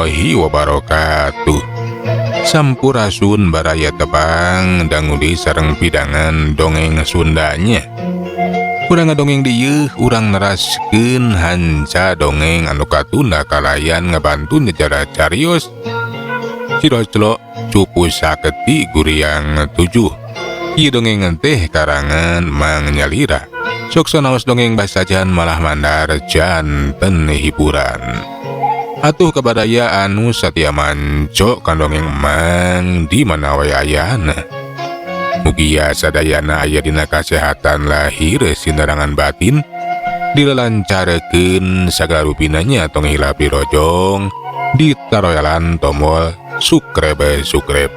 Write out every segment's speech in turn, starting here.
warahmatullahi wabarakatuh. Sampurasun baraya tebang dangudi sareng pidangan dongeng Sundanya. Urang ngadongeng dieu urang neraskeun hanca dongeng anu katunda kalayan ngabantu nyejarah carios Ciroclo Cupu Saketi Guriang 7. Ieu dongeng teh karangan Mang Nyalira. Sok sonaos dongeng basajan malah mandar janten hiburan. Atuh kabadaya anu satia manco kan dongeng Mang di mana wae ayana. Mugia sadayana aya dina kasehatan lahir sinarangan batin, dilelancarekeun sagala rupinanya tong hilapi rojong, ditaroyalan tombol subscribe.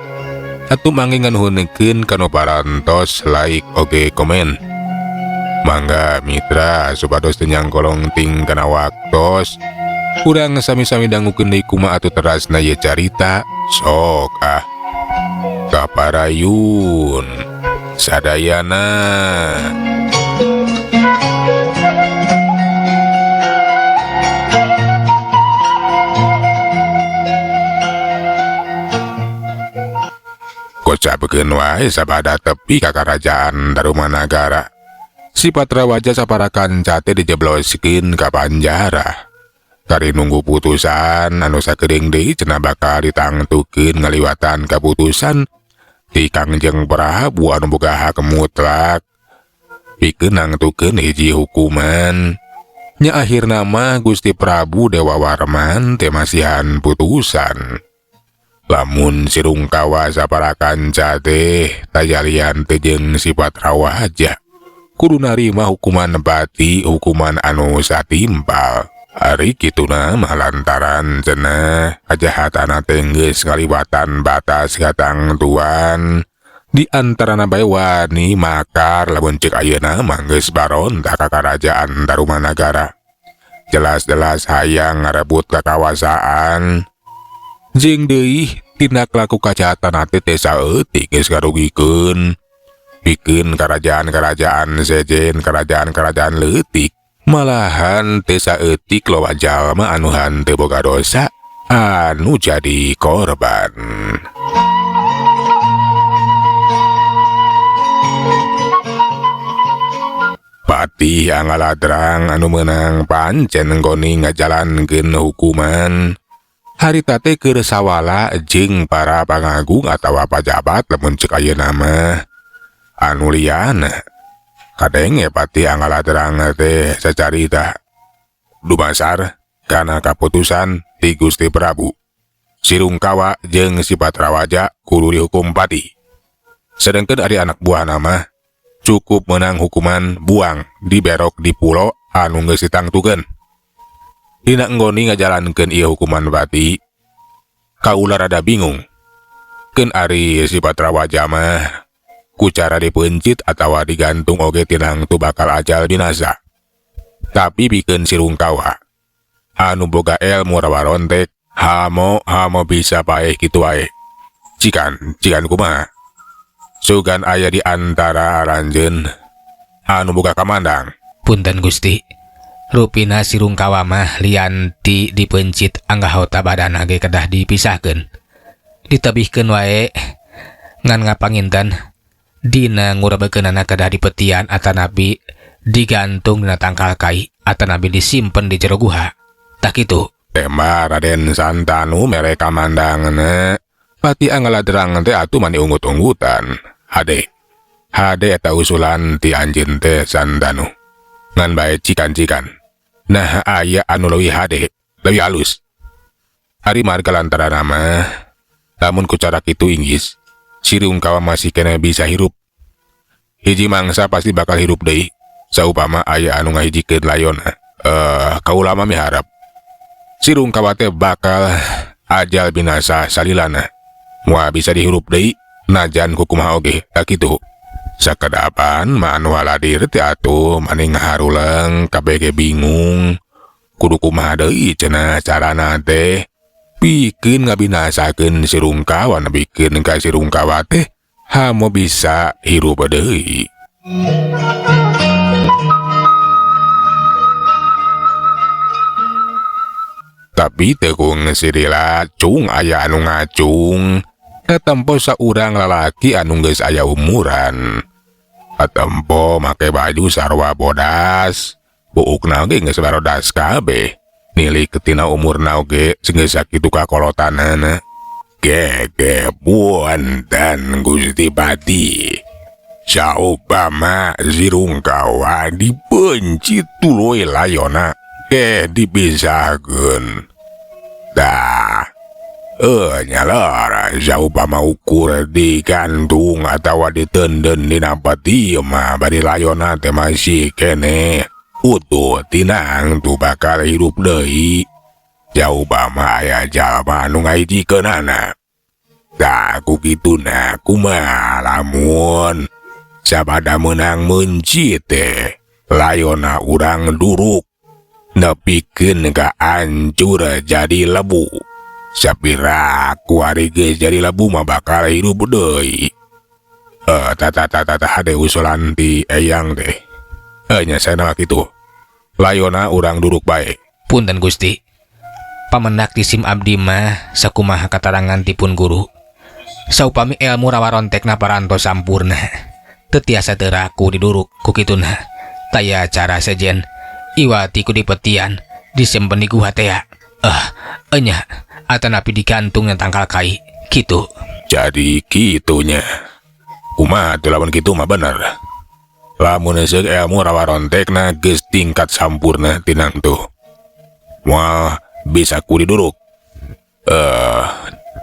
Atuh mangga nganuhunkeun kanu parantos like oge komen. Mangga mitra supados teu nyangkolong ting kana waktos. Urang sami-sami dangukeun deui kumaha atuh terasna ieu carita. Sok kaparayun sadayana. Kocapekeun wae sabada tepi ka karajaan Darumanagara. Si Patrawaja saparakan cate dijebloskeun ka panjara. Kari nunggu putusan anu sakeudeung deui cenah bakal ditangtukeun ngaliwatan kaputusan ti Kangjeng Prabu anu boga hak mutlak pikeun nangtukeun hiji hukuman. Nya akhirna mah Gusti Prabu Dewa Warman teu masihan putusan. Lamun Sirungkawa saparakan cate tajalian teu jeung si Patrawaja kudu narima hukuman pati, hukuman anu satimpal. Hari kituna mah lantaran cenah kajahatana teh geus ngaliwatan batas gatang tuan. Di antarana bae wani makar lamun ceuk ayeuna mah geus barontak ka karajaan Darumanagara. Jelas-jelas hayang ngarebut kakawasan. Jeung deui tindak laku kajahatana teh saeutik geus ngarugikeun. Pikeun kerajaan-kerajaan sejen kerajaan-kerajaan leutik. Malahan teu saeutik loba jalma anu henteu boga dosa anu jadi korban. Patih angaladrang anu meunang pancen nggoni ngajalankeun hukuman. Harita teh keur sawala jeung para pangagung atawa pajabat lamun ceuk ayeuna mah. Anu liana kadenge pati angaladrang teh sacarita dumasar kana kaputusan ti Gusti Prabu. Sirungkawa jeung si Patrawaja kudu dihukum pati. Sedengkeun ari anak buah nama cukup menang hukuman buang diberok di pulau anu geus ditangtukeun. Dina nggoni ngajalankeun ieu hukuman pati, kaula rada bingung. Keun ari si Patrawaja mah ku cara dipencit atawa digantung oge tinang tu bakal ajal binasa. Tapi pikeun Sirungkawa anu boga elmu rawarontek hamo bisa paeh kitu wae. Cikan kumaha? Sugan aya di antara ranjeun anu boga kamandang. Punten Gusti, rupina Sirungkawa mah lian ti dipencit anggahota badan ge kedah dipisahkeun. Ditebihkeun wae ngan ngapanginten dina ngurabekeunana kedah dipetian atanabi digantung dina tangkal kai atanabi disimpen di jero guha. Tak kitu. Tema Raden Santanu mere kamandangna pati angaladrang teh atuh mani ungut-unggutan. Hade eta usulan ti anjeun teh Santanu. Ngan bae cikan-cikan. Nah aya anu leuwih hade, leuwih alus. Ari marga lantaran mah lamun ku cara kitu inggis Sirungkawa masih kena bisa hirup. Hiji mangsa pasti bakal hirup deui. Saupama aya anu ngahijikeun layon. Kaula mah miharap Sirungkawa teh bakal ajal binasa salilana. Moal bisa dihirup deui najan kukumaha oge tak kitu. Sakadapan mah anu haladir teh atuh maning ngaharuleng kabeh bingung. Kudu kumaha deui cenah carana teh pikeun ngabinasakeun Sirungkawa nebikeun ka Sirungkawa teh hamo bisa hirup deui. Tapi tekung sirila cung aya anu ngacung katempo saurang lalaki anu geus aya umuran. Katempo make baju sarwa bodas, buukna oge geus barodas kabeh. Nilik tina umurna oge geus sakitu kakolotanana. Gege punten Gusti Pati. Saupama Sirungkawa dipencit tuluy layona dipisahkeun. Tah, nyalara saupama ukur digantung atawa ditenden dina peti mah bari layona teh masih keneh utuh tinang tu bakal hidup deui. Saupama aya jalma anu ngahijikeunana. Tah kukituna kumaha lamun sabada meunang mencit teh layona urang duruk nepikeun ka hancur jadi lebu. Sapira ku ari geus jadi lebu mah bakal hidup deui. Ada usulan ti eyang teh. Nya sana kitu. Layona urang duruk bae. Punten Gusti. Pamendak di sim abdi mah sakumaha katarangan tipun guru. Saupami ilmu rawarontekna paranto sampurna. Teu tiasa teu raku diduruk ku kituna. Taya cara sejen iwati ku dipetian disimpen di guha teh. Enya atanapi digantung tangkal kai kitu. Jadi kitunya. Kumaha teu lamun kitu mah bener. Lamun seuk ilmu rawarontekna geus tingkat sampurna tinang tuh. Moal bisa ku diduruk.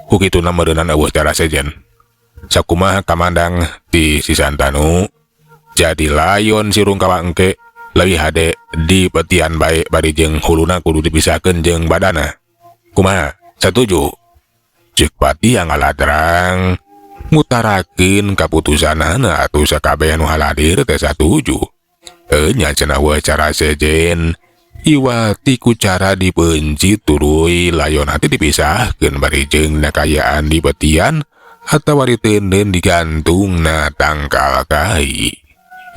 Ku kituna meureunana eueuh cara sejen. Sakumaha kamandang ti Sisantanu jadi layon Sirungkawa engke leuwih hade di petian bae bari jeung huluna kudu dipisahkeun jeung badana. Kumaha? Satuju? Ceuk Pati angaladrang ngutarakeun kaputusanana atuh sakabeh anu haladir teh satuju. Nya cenah we cara sejen iwati ku cara dipencit tuluy layona teh dipisahkeun bari jeung nakayaan di petian atawa diteuneun digantungna tangkal kai.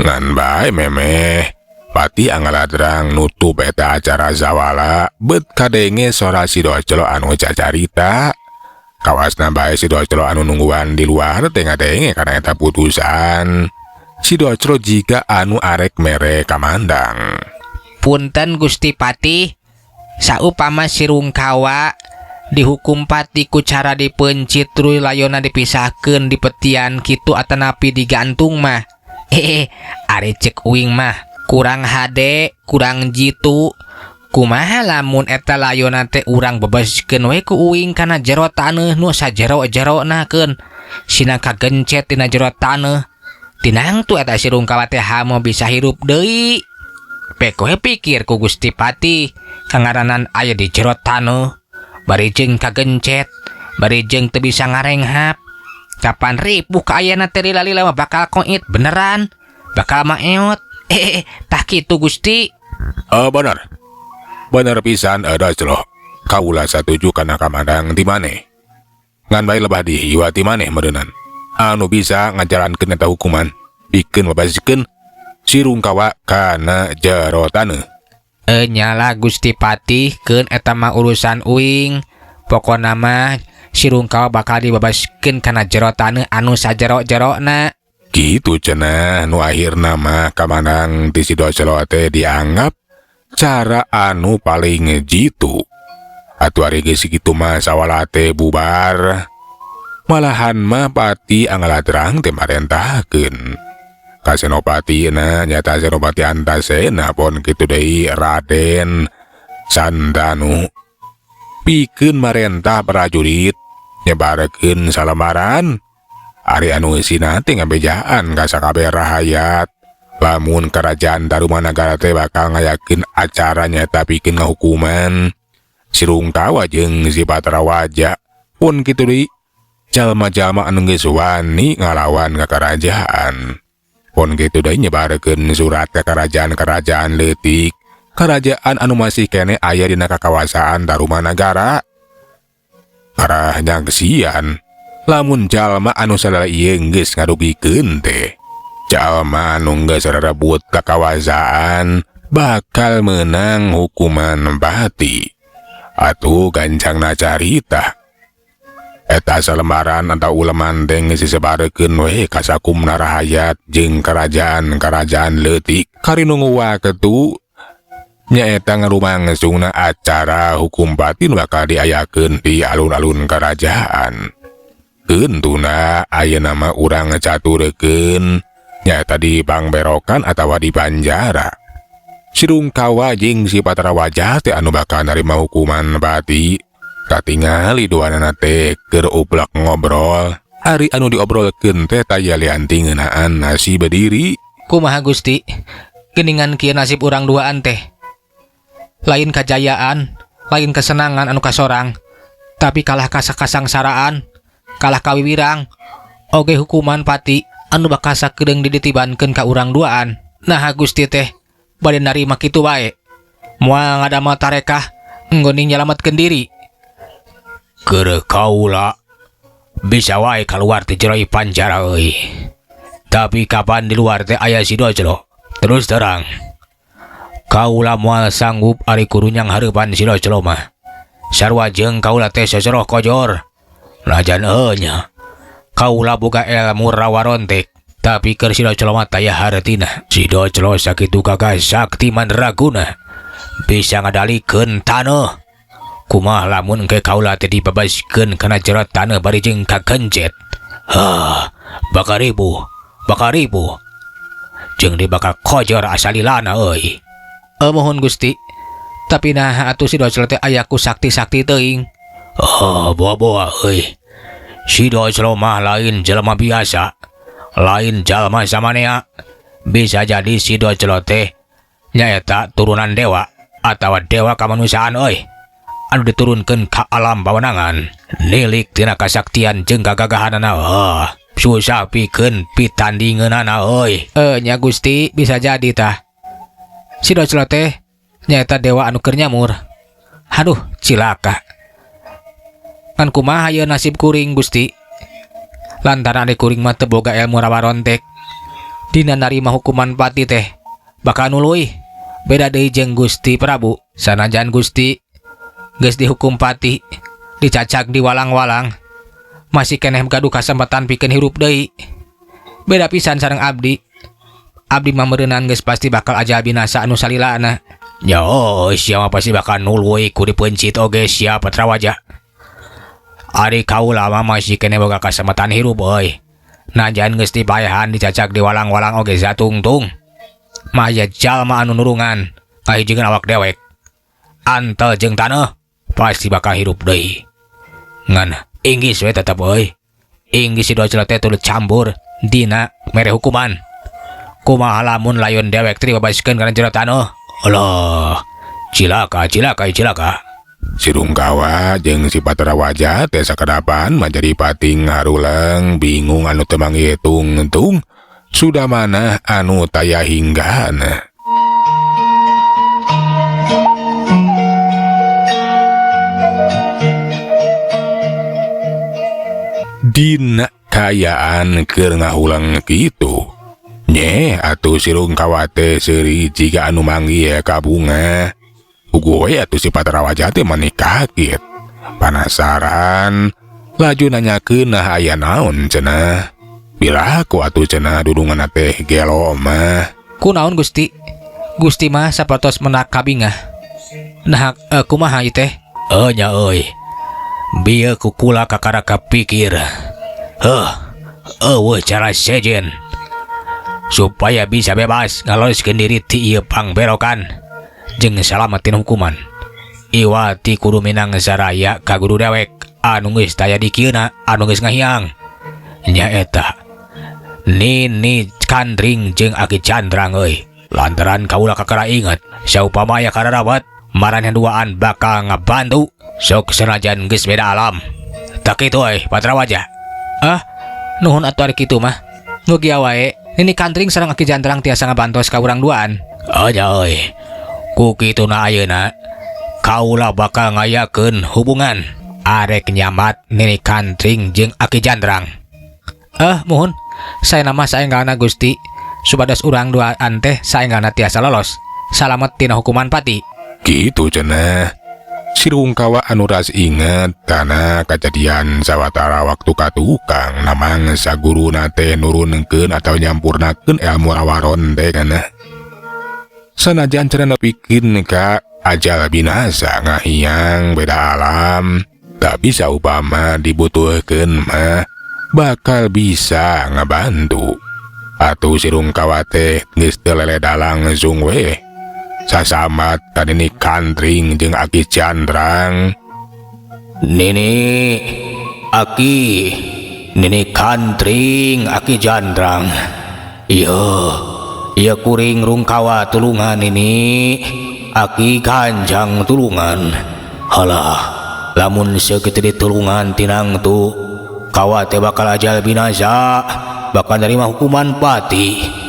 Ngan bae memeh Pati angaladrang nutup eta acara zawala bet kadenge sora si Doclo anu cacarita. Kawasna bae si Doclo anu nungguan di luar tengah-tengah karena eta putusan si Doclo jika anu arek mere kamandang. Punten Gusti Pati. Saupama Sirungkawa dihukum Pati ku cara dipencit tuluy layona dipisahkeun di petian kitu atanapi digantung mah. Ari cek uing mah kurang hade, kurang jitu. Kumaha lamun eta layona teh urang bebaskeun we ku uing kana jero taneuh nu sajero-jeronakeun sina kagencet tina jero taneuh. Tinang tu eta Sirungkawa teh hamo bisa hirup deui. Pekoe pikir ku Gusti Pati kangaranan aya di jero taneuh bari jeung kagencet, bari jeung teu bisa ngarenghap. Kapan ripuh ka ayana teh lila mah bakal koit beneran, bakal maeot. Tah kitu Gusti. Bener. Bener pisan Doclo. Kaula satuju kana kamandang di maneh. Ngan bae lebah di iwati maneh meureunnan. Anu bisa ngajalankeun eta hukuman pikeun babasikeun Sirungkawa kana jero taneuh. Nyala Gusti Pati keun eta mah urusan uing. Pokona mah Sirungkawa bakal dibebaskeun kana jero taneuh anu sajero-jerona. Gitu cenah nu akhirna mah kamandang ti si Doclo teh dianggap cara anu paling jitu. Atuh ari geus kitu mah sawala teh bubar. Malahan mah Pati angaladrang teh marentahkeun ka Senopatina nyata Senopati Antasena pon kitu deui Raden Santanu pikeun marentah prajurit nyebarkeun salamaran ari anu isina teh ngabejaan ka sakabeh rahayat lamun kerajaan Tarumanagara teh bakal ngayakeun acara nyata pikeun ngahukuman Sirungkawa jeung si Patrawaja pun kitu deui jalma-jalma anu geus wani ngalawan ka kerajaan. Pon kitu deui nyebarkeun surat ka kerajaan-kerajaan leutik, kerajaan anu masih kene aya dina kakawasaan Tarumanagara. Parah nyangsian lamun jalma anu sadaya ieu geus ngarugikeun teh. Jalma anu geus rerebut kakawasaan bakal menang hukuman mati. atuh gancangna carita. Eta salembaran atau uleman teh sisebarekeun we ka sakumna rahayat jeung kerajaan-kerajaan leutik kari nunggu waketu nyaeta ngarumangsungna acara hukum batin bakal diayakeun di alun-alun kerajaan. Keentuna ayeuna mah urang caturkeun nyaeta di pangberokan atawa di penjara. Si Rungkawa jeung si Patrawaja teh anu bakal narima hukuman bati katingali duanana teh keur uplak ngobrol. Ari anu diobrolkeun teh taya lianti ngeunaan nasi berdiri. Kumaha Gusti, geuningan kieu nasib urang duaan teh. Lain kajayaan, lain kesenangan anu kasorang, tapi kalah kasangsaraan, kalah kawiwirang, oge hukuman pati anu bakal sakedeung diditibankeun ka urang duaan. Nah Gusti teh bade narima kitu wae. Moal ngadamel tarekah enggoning nyalametkeun diri. Keur kaula bisa wae kaluar ti jero panjara euy. Tapi kapan di luar teh aya si Dojlo? Terus terang, kaula moal sanggup ari kudu nyang hareupan si Dojlo mah. Sarua jeung kaula teh sosoroh kojor. Lajan nya kaula boga ilmu rawarontek, tapi keur si Dojlo mah taya hareutina. Si Dojlo sakitu gagah sakti mandraguna, bisa ngadalikeun taneuh. Kumaha lamun ke kaula teh dibebaskeun kana jerat taneuh bari jeung kagenjet. Bakal ribu jeung dibakal kojor asalilana euy. Mohon Gusti, tapi nah atuh si Dojlo teh aya ku sakti-sakti teuing. Boa-boa euy. Si Dojlo mah lain jelema biasa, lain jalma samanea. Bisa jadi si Dojlo teh nyaeta turunan dewa atawa dewa kamanusiaan euy, anu diturunkeun ka alam bawenangan. Nilik tina kasaktian jeung gagahanana susah pikeun pitandingeunana euy. Nya Gusti, bisa jadi tah si Dojlo teh nyaeta dewa anu keur nyamur. Haduh, cilaka. Kan kumaha ieu nasib kuring Gusti? Lantaran ari kuring mah teu boga ilmu rawarontek, dina narima hukuman pati teh bakal nuluy. Beda deui jeung Gusti Prabu. Sanajan Gusti geus dihukum pati, dicacak di walang-walang, masih keneh gaduh kasempatan pikeun hirup deui. Beda pisan sareng abdi. Abdi mah meureunan geus pasti bakal aja binasa anu salilana. Ya sia mah pasti bakal nuluy ku dipencit oge sia Patrawaja. Ari kaula mah masih keneh boga kasempatan hirup euy. Najan geus dipaehan dicacak di walang-walang oge satungtung. Maya jalma anu nurungan kahijikeun awak dewek, antel jeung taneuh, pasti bakal hirup deui. Ngan inggis we tetep euy. Inggis si Dojlo teh tuluy campur dina mere hukuman. Kumaha lamun layon dewek teh dibebaskeun kana jero taneuh? Alah, cilaka. Si Rungkawa jeung si Patrawaja teh sakadapan menjadi pating ngarulang bingung anu teu manghitung-hitung sudah mana anu taya hinggana. Dina kayaan keur ngahulang kitu nye atuh si Rungkawa teh seuri jiga anu manggih ka bunga. Ugoe atuh si Patrawaja teh maneh kaget, penasaran, laju nanyakeun nah aya naon cenah. Bilaku atuh cenah dudungan teh gelo mah. Kunaon Gusti? Gusti mah sapertos menak kabingah. Nah kumaha ieu teh? Nya euy, bieu ku kula kakara kapikir. Eueuh cara sejen supaya bisa bebas ngaloloskeun diri ti ieu pangberokan jeung salamatin hukuman. Iwati kudu minang saraya ka guru dewek anu geus taya di kieuna anu geus ngahiang. Nyaeta Nini Kandring jeung Aki Candrang euy. Lantaran kaula kakara inget saupamaya kararawat maraneh duaan bakal ngabantu sok senajan geus beda alam. Tak kitu euy Patrawaja. Nuhun atuh ari kitu mah. Ngugia wae Nini Kandring sareng Aki Candrang tiasa ngabantos ka urang duaan. Nya euy, ku kituna ayeuna kaula bakal ngayakeun hubungan arek nyamat Nini Kandring jeung Aki Candrang. Mohon, saya nama saenggana Gusti, supados urang duaan teh saenggana tiasa lolos salamet tina hukuman pati. Gitu cenah. Sirungkawa anu ras inget karena kejadian sawatara waktu katukang namang saguru nate nurunkeun atau nyampurnakeun ilmu rawaron teh kana. Sanajan cenah nepikeun ka ajal binasa ngahiyang beda alam, tapi saupama dibutuhkeun mah bakal bisa ngabantu. Atuh Sirungkawa teh geus teu lele dalang zung we. Sasamat ka Nini Kantring jeung Aki Candrang. Nini Aki, Nini Kantring, Aki Candrang. Iya kuring Rungkawa tulungan ini, Aki Kanjang tulungan. Halah, lamun sekitu ditulungan tinang tu, kawa teh bakal ajal binasa, bakal nerima hukuman pati.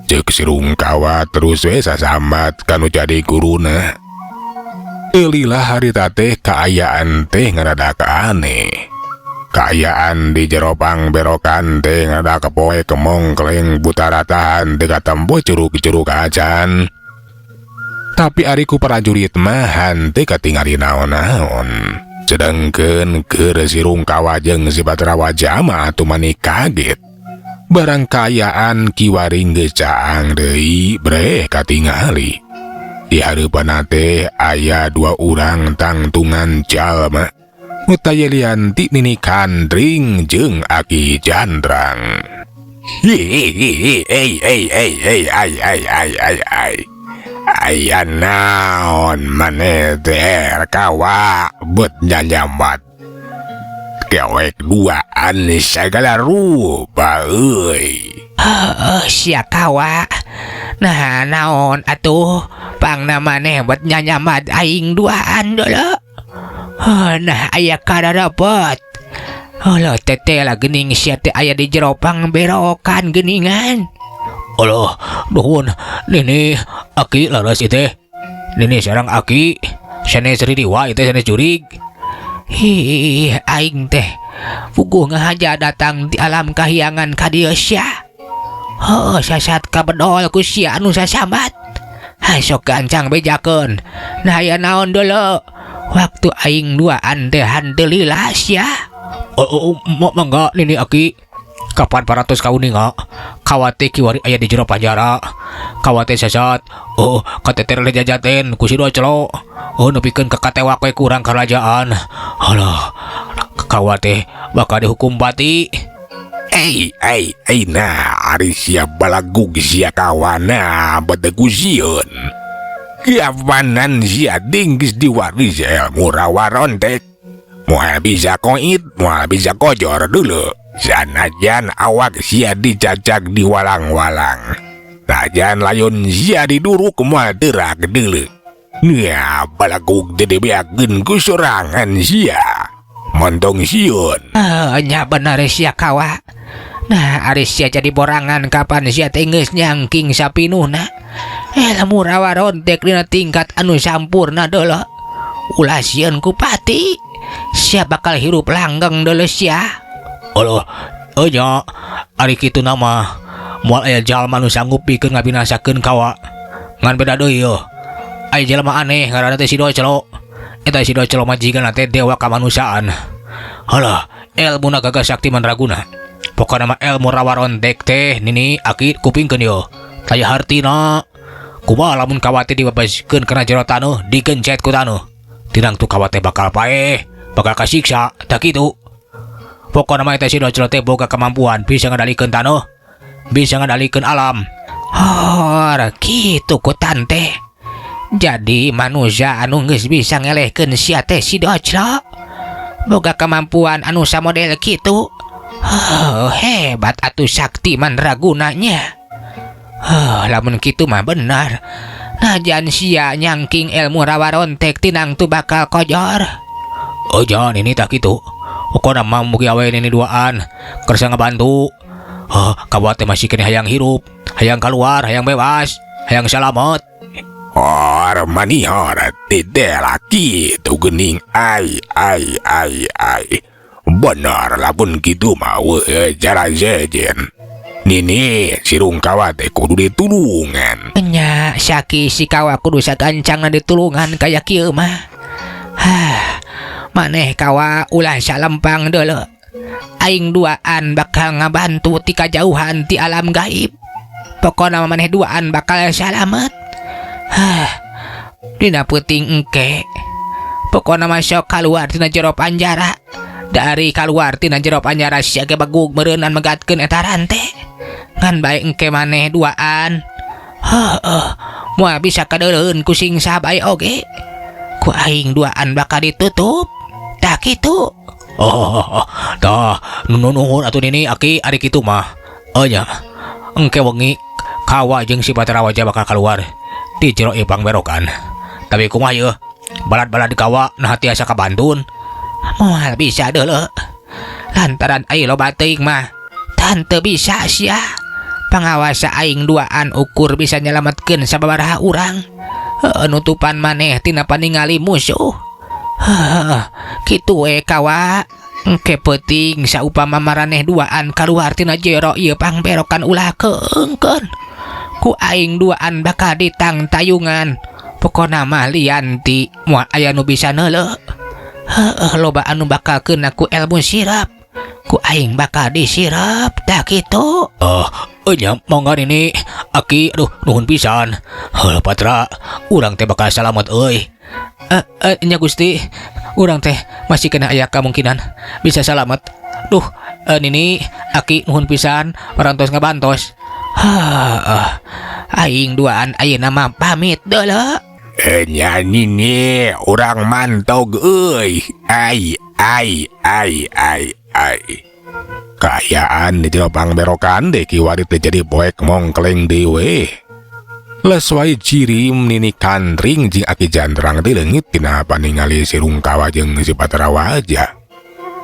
Cek Sirungkawa terus we sasambat kanu jadi guruna. Elilah harita teh kaayaan teh ngaradak aneh. Kaayaan di jero pangberokan teh ngaradak kepoe kemong keleng buta ratahan teu katempo curug-curug acan. Tapi ari ku prajurit mah henteu katingali naon-naon. Sedengkeun keur Sirungkawa jeung si Patrawaja mah atuh mani kaget. Barang kaayaan kiwaring geus caang deui breh katingali. Di hareupeuna teh aya 2 urang tangtungan jalma. Utaya lianti Nini Kantring jeung Aki Candrang. Aya naon maneh teh kawa bet nyanyamat. Kewek duaan segala rupa euy. Sia kawa. Nah naon atuh pangna maneh buat nyanyamat aing duaan dulu. Nah aya kada dapat. Alah teteh lah geuning sia teh aya di jero pangberokan geuningan. Allah, nuhun Nini Aki laras teh. Nini sareng Aki sanes ridiwa teh sanes jurig. Aing teh puguh ngahaja datang di alam kahiyangan ka dieu sia. Sasat kabedol ku sia anu sasambat. Sok gancang bejakeun. Nah aya naon dulu? Waktu aing duaan teh handeulilah sia. Mangga Nini Aki. Kapan paratos kauninga? Kawate kiwari aya di jero penjara. Kawate sasat. Kateter lejajaten ku si Doclo. Nepikeun ka katewa we kurang kerajaan. Alah, kawate bakal dihukum pati. Nah, ari sia balagug sia kawana betegu sieun. Kiapanan sia dinggis diwaris ilmu rawaron teh. Moal bisa koit, moal bisa kojor dulu. Sanajan awak sia dicacak di walang-walang. Najan layun sia diduruk moal terak dulu. Nya balagug dedebeakeun ku sorangan sia. Montong sieun. Nya bener sia kawa. Nah ari sia jadi borangan kapan sia teh geus nyangking sapinuhna. Ilmu rawaron teh dina tingkat anu sampurna deuleu. Ulah sieun ku pati. Sia bakal hirup langgeng deuleu sia. Allah, nya ari kitu nama moal aya jalma nu sanggup pikeun ngabinasakeun kawa. Ngan beda deui yeuh. Aya jalma aneh ngaranna teh si Doclo. Eta si Doclo majikanna teh dewa kamanusiaan. Halah, ilmuna gagah sakti mandraguna. Pokona mah ilmu rawaron teh Nini Aki kupingkeun yeuh. Taya hartina. Kumaha lamun kawate dibebaskeun kana jero tanuh, digencet ku tanuh. Tinang tu kawate bakal paeh, bakal kasiksa, tak kitu. Pokona mah eta si Doclo teh boga kemampuan bisa ngadalikeun tanuh, bisa ngadalikeun alam. Kitu ku tante. Jadi manusia anu geus bisa ngelehkeun sia teh si Doclo. Boga kemampuan anu samodel kitu. Hebat atuh sakti mandragunanya. Lamun kitu mah benar. Najan sia nyangking ilmu rawaron teh tinang tu bakal kojor. Jangan ini tak kitu. Pokona mah mugi awe ini duaan kersa ngabantu. Kawa teh masih kene hayang hirup, hayang keluar, hayang bebas, hayang selamat. Manihor tidak lagi tu gening ai. Benar lapun gitu mau jara jejen. Nini Sirungkawa teh kudu ditulungan. Nya saki si kawa kudu sagancangna ditulungan kaya kieu mah. Maneh kawa ulah salempang deuleu. Aing duaan bakal ngabantu ti kajauhan ti alam gaib. Pokona maneh duaan bakal salamet. Dina peuting engke. Pokona masuk keluar tina jero penjara. Dari keluar tina jero penjara sia ge bagug meureunnan megatkeun eta rante. Ngan bae engke maneh duaan. Moal bisa kadeureun ku sing sabae oge. Ku aing duaan bakal ditutup. Tah kitu. Tah nuhun atuh nini aki ari kitu mah. Nya engke wengi kawa jeung si Patra Wajah bakal keluar di jero ipang berokan. Tapi kumaha yeuh? Balad-balad kawa nah tiasa kabantun. Moal bisa deuleu. Lantaran ai loba teuing mah tante bisa sia. Pangawasa aing duaan ukur bisa nyelametkeun sababaraha urang. Nutupan maneh tina paningali musuh. Kitu we kawa. Engke peuting saupama maraneh duaan kaluar tina jero ieu pangberokan ulah keungkeun. Ku aing duaan bakal ditang tayungan. Pokona mah lian ti moal aya nu bisa neuleu. Loba anu bakal keun aku ilmu sirap. Ku aing bakal disirap tah kitu. Nya mongga nini aki aduh nuhun pisan. Patra urang teh bakal salamet euy. Nya Gusti, urang teh masih kena aya kemungkinan bisa salamet. Duh, nini aki nuhun pisan parantos ngabantos. Aing duaan ayeuna mah pamit deuleu. Nya nini urang mantog euy. Ai. Kaayaan di jero pangberokan deh kiwari terjadi poek mongkleng dewe. Leswai cirim nini kandring jing aki jandrang di leungit tina paningali si Rungkawa jeung si Patra Wajah.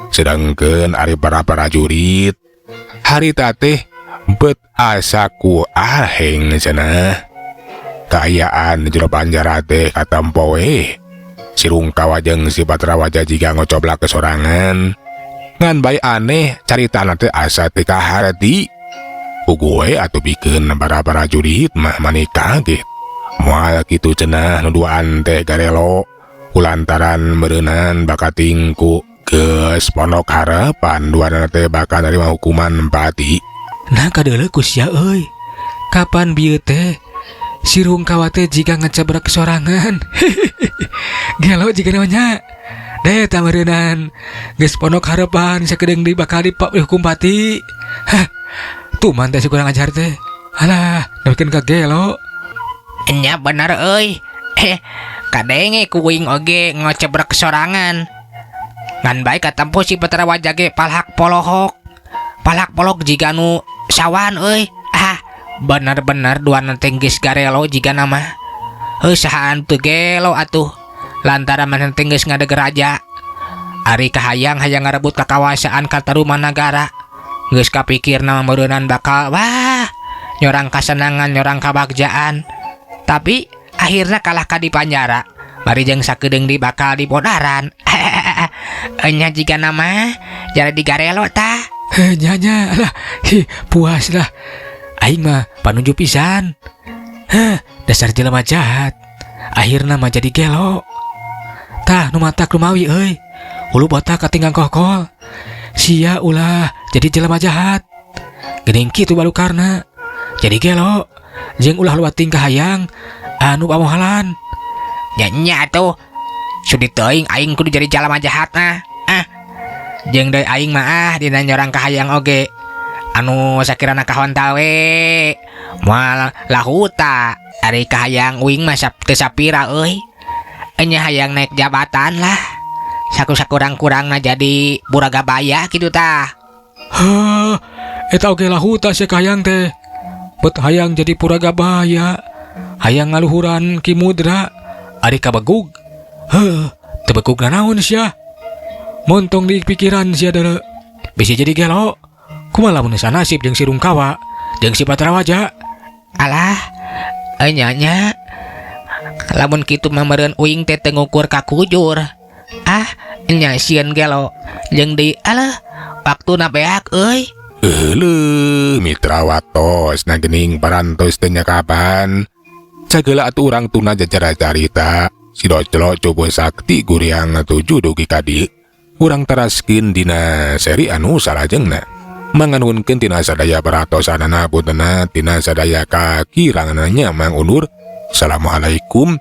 Sedangkeun ari para prajurit harita teh bet asa ku aheng cenah. Kaayaan di jero penjara teh katempo we. Si Rungkawa jeung si Patra Wajah jiga ngocoblak kesorangan. Ngan bae aneh caritana teh asa teh kaharti. Ugue atuh pikeun para prajurit mah maneh kaget. Moal kitu cenah nu duaan teh garelo kulantaran meureunan bakating ku geus Pondok Harapan duana teh bakal narima hukuman pati. Nah kadeuleu ku sia euy. Kapan bieu teh si Rungkawa teh jiga ngecebrak sorangan. Gelo jiga naonnya. Deh tameureunnan geus Pondok Harapan sakedeung deui bakal dihukum pati. Tuh mantai si kurang ajar teh. Alah, namikeun ka gelo. Nya bener euy. Kadenge kuing oge ngocebrak sorangan. Ngan bae katempo si Patra Wajah ge palhak polohok. Palhak polok jiga nu sawan euy. Bener-bener duana teh geus garelo jiga nama. Sahaan teu gelo atuh. Lantaran maneh teh geus ngadeger raja. Ari kahayang hayang ngarebut kakawasaan ka Tarumanagara. Geus kapikir nama meureunan bakal nyorang kasenangan nyorang kabagjaan. Tapi akhirna kalah ka di panjara. Bari jeung sakedeung di bakal dibodaran. Nya jiga nama jara digarelo tah. Nya lah puas lah. Aing mah panuju pisan. Dasar jelema jahat. Akhirna mah jadi gelo. Tah nu matak rumawi euy. Ulu botak katinggang kokol. Sia ulah jadi jelema jahat. Geuning kitu balukarna. Jadi gelo jeung ulah luating kahayang anu pamohalan. Nya tuh sudi teuing aing kudu jadi jelema jahat nah. Jeung deui aing mah dina nyorang kahayang oge. Anu sakirana kahontal we moal lahuta ari kahayang uing mah teu sapira euy. Nya hayang naik jabatan lah. Sakurang-kurangna jadi Buragabaya kitu tah. Eta oge lahuta si kahayang teh. Bet hayang jadi Buragabaya. Hayang ngaluhuran Ki Mudra ari kabegug. Teu begug naon sia. Montong di pikiran sia deuleu. Bisa jadi gelo. Kumaha lamun sanasib jeung si Rungkawa jeung si Patra Wajah. Alah, nya lamun kitu mah meureun uing teh teu ngukur ka kujur. Nya sieun gelo jeung deui alah waktuna beak euy. Heuleuh mitra watos na geuning parantos teu nya kapan. Cageula atuh urang tuna jajar carita Si Doclo coba sakti guriang 7 dugi kadi urang teraskin dina seri anu salajengna manganuhunkeun tina sadaya paratosanana puntenna tina sadaya kakirangannya Mang Unur. Assalamualaikum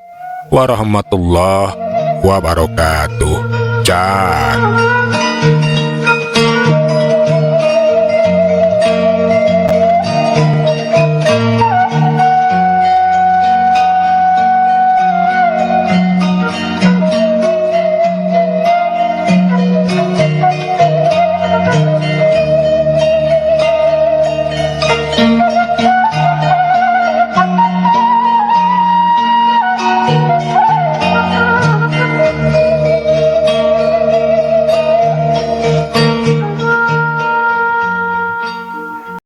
warahmatullahi wabarakatuh. Can.